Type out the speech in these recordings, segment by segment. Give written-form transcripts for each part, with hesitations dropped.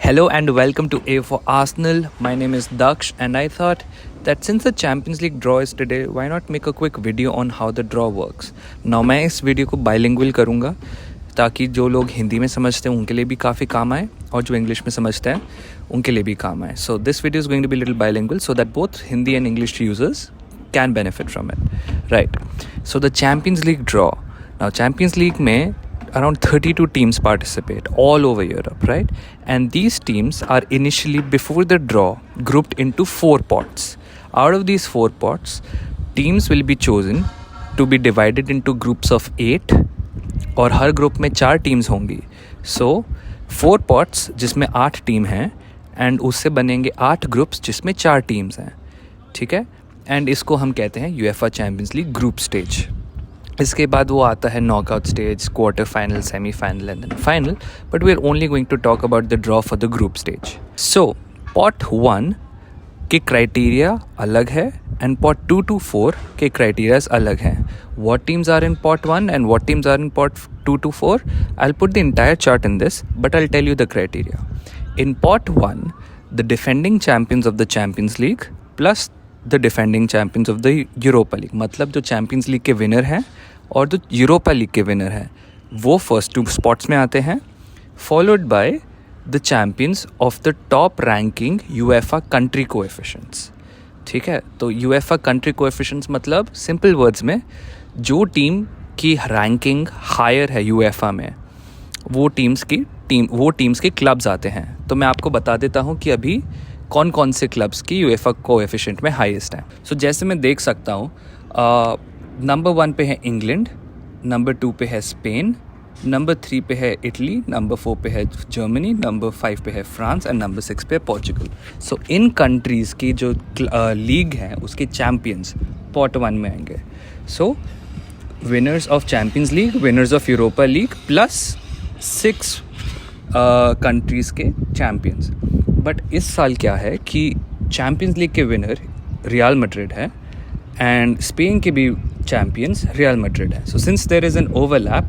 Hello and welcome to A for Arsenal. My name is Daksh and I thought that since the Champions League draw is today, why not make a quick video on how the draw works. Now मैं इस video को bilingual करूँगा ताकि जो लोग हिंदी में समझते हैं उनके लिए भी काफ़ी काम आए और जो इंग्लिश में समझते हैं उनके लिए भी काम आए. So this video is going to be a little bilingual so that both Hindi and English users can benefit from it. Right. So the Champions League draw. Now Champions League में around 32 teams participate all over Europe, right? And these teams are initially, before the draw, grouped into 4 pots. Out of these 4 pots, teams will be chosen to be divided into groups of 8 और हर group में 4 teams होंगी. So 4 pots जिसमें 8 team हैं and उससे बनेंगे 8 groups जिसमें 4 teams हैं. ठीक है. एंड इसको हम कहते हैं UEFA champions league group stage. इसके बाद वो आता है knockout stage, quarter final, semifinal and then final. But we are only going to talk about the draw for the group stage. So pot 1 के क्राइटेरिया अलग है एंड पॉट 2 to 4 के criterias अलग हैं. What teams are in pot 1 and what teams are in pot 2 to 4? I'll put the entire chart in this, but I'll tell you the criteria. In pot 1, the defending champions of the Champions League plus the defending champions of the Europa League, मतलब जो Champions League के winner हैं और जो Europa league के winner हैं वो first 2 spots में आते हैं, followed by the champions of the top ranking UEFA country coefficients. ठीक है. तो यूएफए कंट्री कोएफिशिएंट्स मतलब सिंपल वर्ड्स में जो टीम की रैंकिंग हायर है यूएफए में वो टीम्स के क्लब्स आते हैं. तो मैं आपको बता देता हूँ कि अभी कौन कौन से क्लब्स की यूएफए कोएफिशिएंट में हाईएस्ट हैं. सो जैसे मैं देख सकता हूँ नंबर 1 पे है इंग्लैंड, नंबर 2 पे है स्पेन, नंबर 3 पे है इटली, नंबर 4 पे है जर्मनी, नंबर 5 पे है फ्रांस एंड नंबर 6 पे है पोर्चुगल. सो इन कंट्रीज़ की जो लीग हैं उसके चैम्पियंस पॉट 1 में आएंगे. So winners of champions league, winners of Europa league plus 6 countries के चैम्पियंस. बट इस साल क्या है कि चैम्पियंस लीग के विनर रियल मैड्रिड है एंड स्पेन के भी चैम्पियंस रियल मैड्रिड है. So since there is an overlap,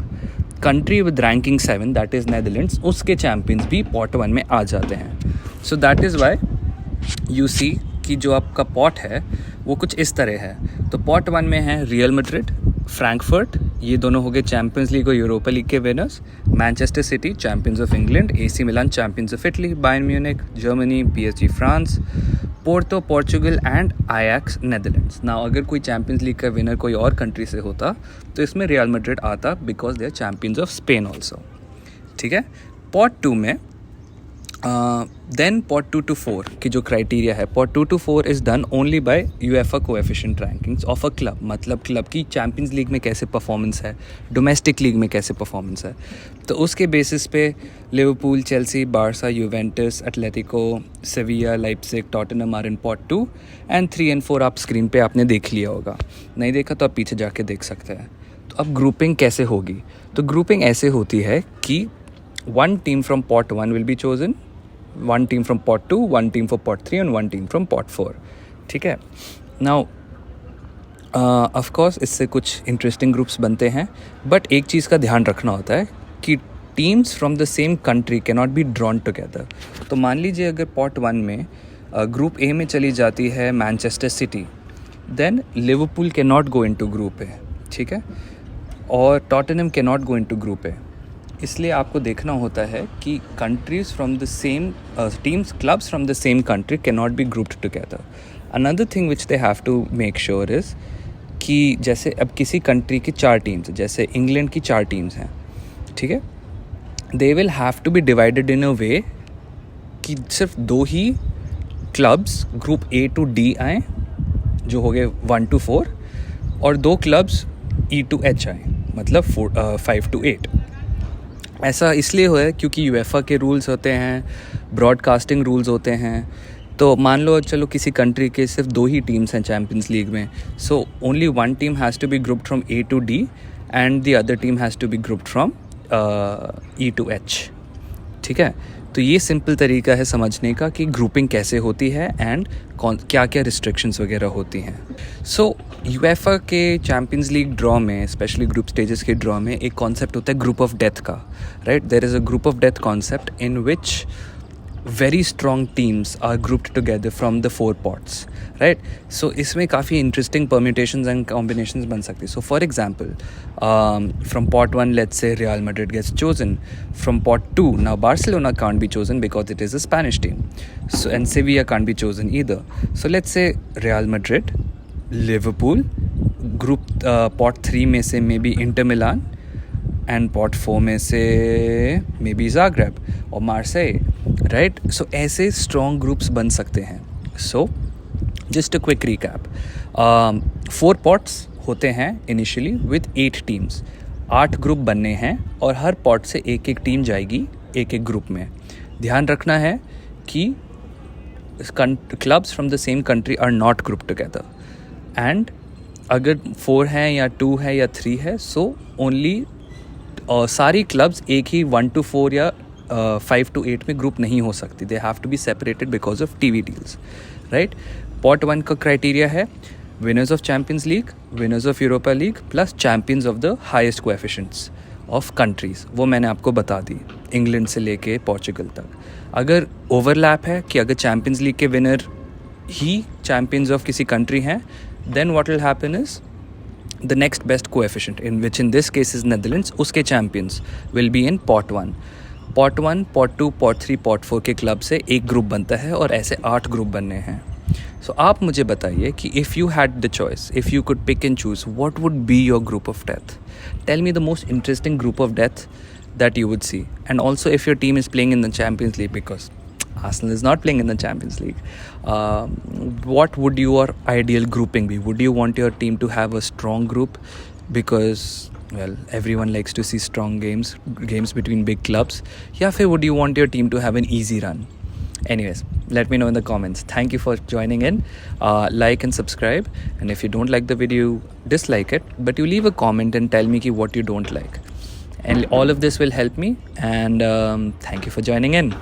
country with ranking 7 that is Netherlands, उसके चैम्पियंस भी पॉट 1 में आ जाते हैं. So that is why you see कि जो आपका पॉट है वो कुछ इस तरह है. तो पॉट 1 में है रियल मैड्रिड, फ्रैंकफर्ट, ये दोनों हो गए चैम्पियंस लीग और यूरोपा लीग के winners. Manchester city champions of England, AC Milan champions of Italy, Bayern Munich Germany, PSG France, Porto Portugal and Ajax Netherlands. Now अगर कोई चैम्पियंस लीग का winner कोई और कंट्री से होता तो इसमें रियल मैड्रिड आता because they are champions of Spain also. ठीक है. पॉट 2 में देन पॉट 2 to 4 की जो क्राइटेरिया है, pot 2 to 4 is done only by UEFA coefficient rankings of a club. मतलब क्लब की चैम्पियंस लीग में कैसे परफॉर्मेंस है, डोमेस्टिक लीग में कैसे परफॉर्मेंस है. तो उसके बेसिस पे Liverpool, Chelsea, Barca, Juventus, Atletico, Sevilla, Leipzig, Tottenham are in pot 2 and 3 and 4 आप स्क्रीन पे आपने देख लिया होगा. नहीं देखा तो आप पीछे जाके देख सकते हैं. तो अब ग्रुपिंग कैसे होगी? तो ग्रुपिंग ऐसे होती है कि 1 team from pot 1 will be chosen, 1 team from pot 2, 1 team for pot 3 and 1 team from pot 4. ठीक है. नाउ ऑफ कोर्स इससे कुछ इंटरेस्टिंग ग्रुप्स बनते हैं, बट एक चीज़ का ध्यान रखना होता है कि teams from the same country can not be drawn together. तो मान लीजिए अगर पॉट 1 में ग्रुप ए में चली जाती है Manchester City, then Liverpool can not go into group A. ठीक है. और Tottenham can not go into group A. इसलिए आपको देखना होता है कि countries from the same teams, clubs from the same country can not be grouped together. Another thing which they have to make sure is कि जैसे अब किसी कंट्री की 4 टीम्स, जैसे इंग्लैंड की 4 टीम्स हैं. ठीक है. They will have to be divided in a way कि सिर्फ 2 ही clubs group A to D आएँ जो हो गए 1 to 4 और 2 क्लब्स E to H आएँ मतलब 5 to 8. ऐसा इसलिए हुआ है क्योंकि यूएफए के रूल्स होते हैं, ब्रॉडकास्टिंग रूल्स होते हैं. तो मान लो चलो किसी कंट्री के सिर्फ 2 ही टीम्स हैं चैम्पियंस लीग में, so only 1 team has to be grouped from A to D and the other team has to be grouped from E to H. ठीक है. तो ये सिंपल तरीका है समझने का कि ग्रुपिंग कैसे होती है एंड क्या क्या रिस्ट्रिक्शंस वगैरह होती हैं. सो यूएफए के चैम्पियंस लीग ड्रॉ में, स्पेशली ग्रुप स्टेजेस के ड्रॉ में एक कॉन्सेप्ट होता है ग्रुप ऑफ डेथ का. Right. There is a group of death concept in which very strong teams are grouped together from the 4 pots, right? So इसमें काफ़ी interesting permutations and combinations बन सकती है. So for example, from pot 1, let's say Real Madrid gets chosen. From pot 2, now Barcelona can't be chosen because it is a Spanish team. So and Sevilla can't be chosen either. So let's say Real Madrid, Liverpool, group pot 3 में से maybe Inter Milan, and pot 4 में से may be Zagreb और Marseille, right? सो ऐसे strong groups बन सकते हैं. So just a quick recap. 4 pots होते हैं इनिशियली विद 8 टीम्स. 8 ग्रुप बनने हैं और हर पॉट से एक एक टीम जाएगी एक एक ग्रुप में. ध्यान रखना है कि clubs from the same country are not group together. And अगर 4 है या 2 है या 3 है, सो ओनली सारी क्लब्स एक ही 1 to 4 या 5 to 8 में ग्रुप नहीं हो सकती. They have to be separated because of TV deals, right? Pot 1 का क्राइटेरिया है winners of champions league, winners of Europa league plus champions of the highest coefficients of countries. वो मैंने आपको बता दी, इंग्लैंड से लेके पोर्चुगल तक. अगर ओवरलैप है कि अगर चैम्पियंस लीग के विनर ही चैम्पियंस ऑफ किसी कंट्री हैं, then what will happen is the next best coefficient, in which in this case is Netherlands, उसके champions will be in pot 1. pot 1, pot 2, pot 3, pot 4 के club से एक group बनता है और ऐसे 8 ग्रुप बनने हैं. So आप मुझे बताइए कि if you had the choice, if you could pick and choose, what would be your group of death? Tell me the most interesting group of death that you would see. And also if your team is playing in the Champions League, because Arsenal is not playing in the Champions League, what would your ideal grouping be? Would you want your team to have a strong group? Because, well, everyone likes to see strong games between big clubs. या फिर would you want your team to have an easy run? Anyways, let me know in the comments. Thank you for joining in. Like and subscribe. And if you don't like the video, dislike it. But you leave a comment and tell me what you don't like. And all of this will help me. And thank you for joining in.